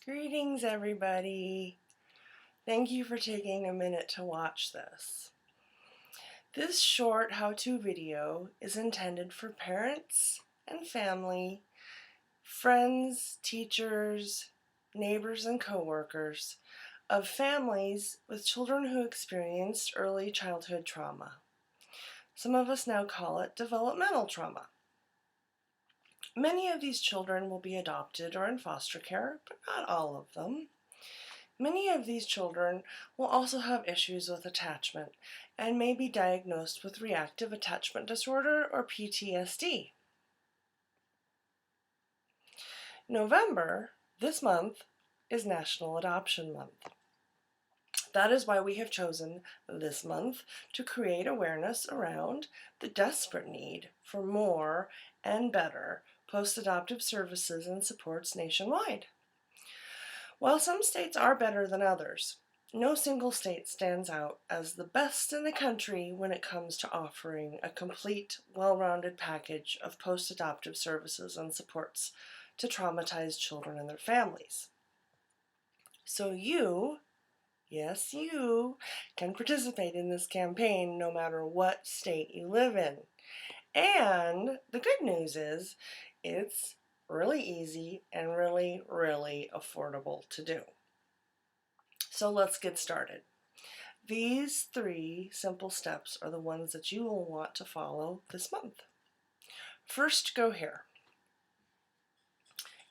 Greetings, everybody. Thank you for taking a minute to watch this. This short how-to video is intended for parents and family, friends, teachers, neighbors, and coworkers of families with children who experienced early childhood trauma. Some of us now call it developmental trauma. Many of these children will be adopted or in foster care, but not all of them. Many of these children will also have issues with attachment and may be diagnosed with reactive attachment disorder or PTSD. November, this month, is National Adoption Month. That is why we have chosen this month to create awareness around the desperate need for more and better post-adoptive services and supports nationwide. While some states are better than others, no single state stands out as the best in the country when it comes to offering a complete, well-rounded package of post-adoptive services and supports to traumatized children and their families. So you, yes you, can participate in this campaign no matter what state you live in. And the good news is it's really easy and really affordable to do. So let's get started. These 3 simple steps are the ones that you will want to follow this month. First, go here.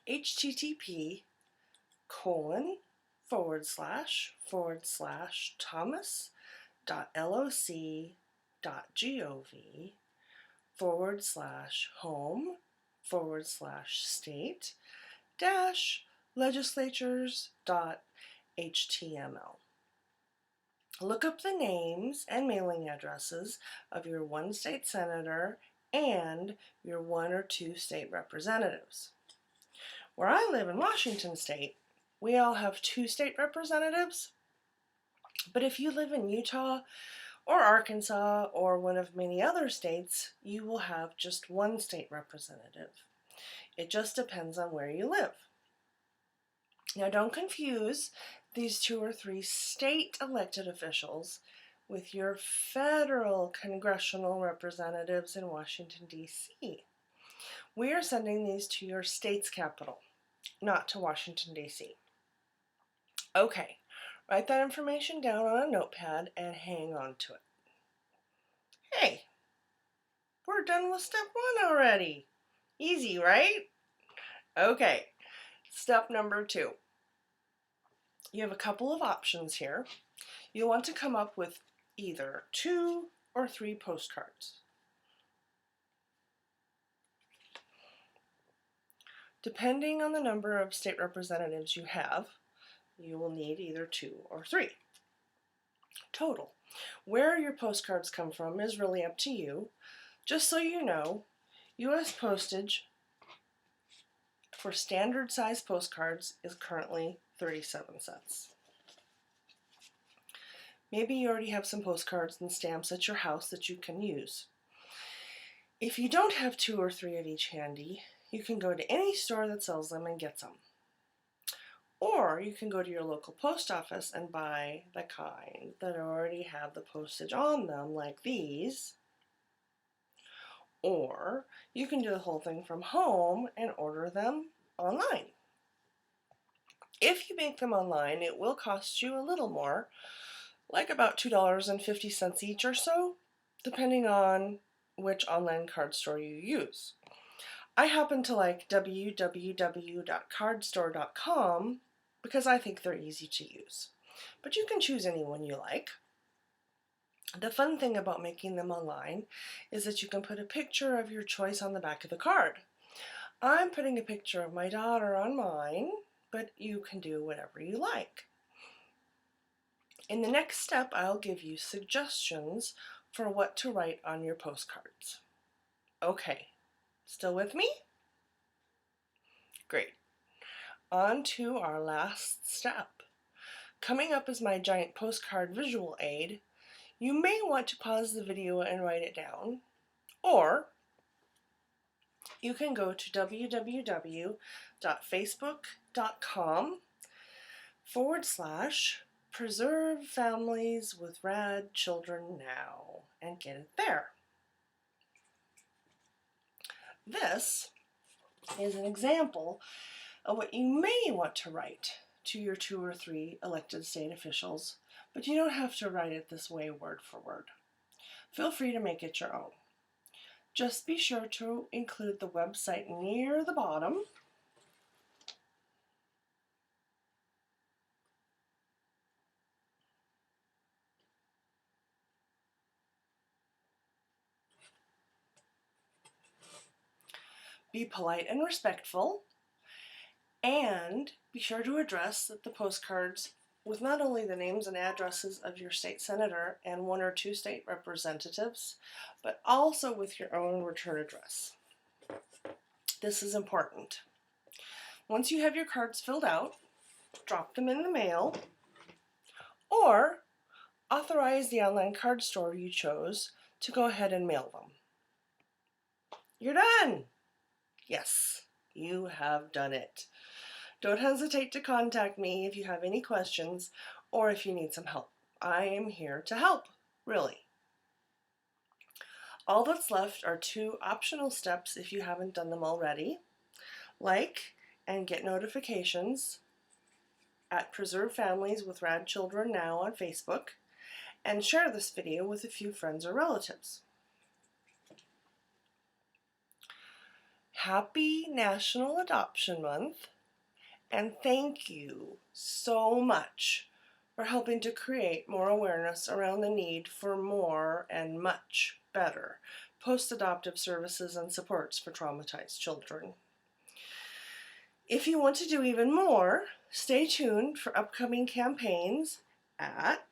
http://thomas.loc.gov/home/state-legislatures.html. Look up the names and mailing addresses of your 1 state senator and your 1 or 2 state representatives. Where I live in Washington State, we all have 2 state representatives, but if you live in Utah or Arkansas or one of many other states, you will have just 1 state representative. It just depends on where you live. Now don't confuse these 2 or 3 state elected officials with your federal congressional representatives in Washington, D.C. We are sending these to your state's capital, not to Washington, D.C. Okay, write that information down on a notepad and hang on to it. Hey, we're done with step 1 already. Easy, right? Okay, step number 2. You have a couple of options here. You'll want to come up with either 2 or 3 postcards. Depending on the number of state representatives you have, you will need either 2 or 3 total. Where your postcards come from is really up to you. Just so you know, U.S. postage for standard size postcards is currently 37 cents. Maybe you already have some postcards and stamps at your house that you can use. If you don't have 2 or 3 of each handy, you can go to any store that sells them and get some. Or you can go to your local post office and buy the kind that already have the postage on them, like these. Or you can do the whole thing from home and order them online. If you make them online, it will cost you a little more, like about $2.50 each or so, depending on which online card store you use. I happen to like www.cardstore.com because I think they're easy to use, but you can choose any one you like. The fun thing about making them online is that you can put a picture of your choice on the back of the card. I'm putting a picture of my daughter on mine, but you can do whatever you like. In the next step, I'll give you suggestions for what to write on your postcards. Okay, still with me? Great. On to our last step. Coming up is my giant postcard visual aid. You may want to pause the video and write it down, or you can go to www.facebook.com / preserve families with rad children now, and get it there. This is an example of what you may want to write to your 2 or 3 elected state officials, but you don't have to write it this way word for word. Feel free to make it your own. Just be sure to include the website near the bottom. Be polite and respectful, and be sure to address the postcards with not only the names and addresses of your state senator and 1 or 2 state representatives, but also with your own return address. This is important. Once you have your cards filled out, drop them in the mail or authorize the online card store you chose to go ahead and mail them. You're done! Yes, you have done it. Don't hesitate to contact me if you have any questions or if you need some help. I am here to help, really. All that's left are 2 optional steps if you haven't done them already. Like and get notifications at Preserve Families with Rad Children Now on Facebook, and share this video with a few friends or relatives. Happy National Adoption Month, and thank you so much for helping to create more awareness around the need for more and much better post-adoptive services and supports for traumatized children. If you want to do even more, stay tuned for upcoming campaigns at,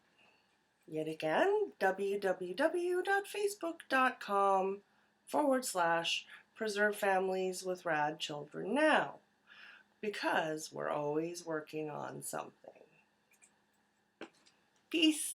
yet again, www.facebook.com/Preserve Families with Rad Children Now, because we're always working on something. Peace.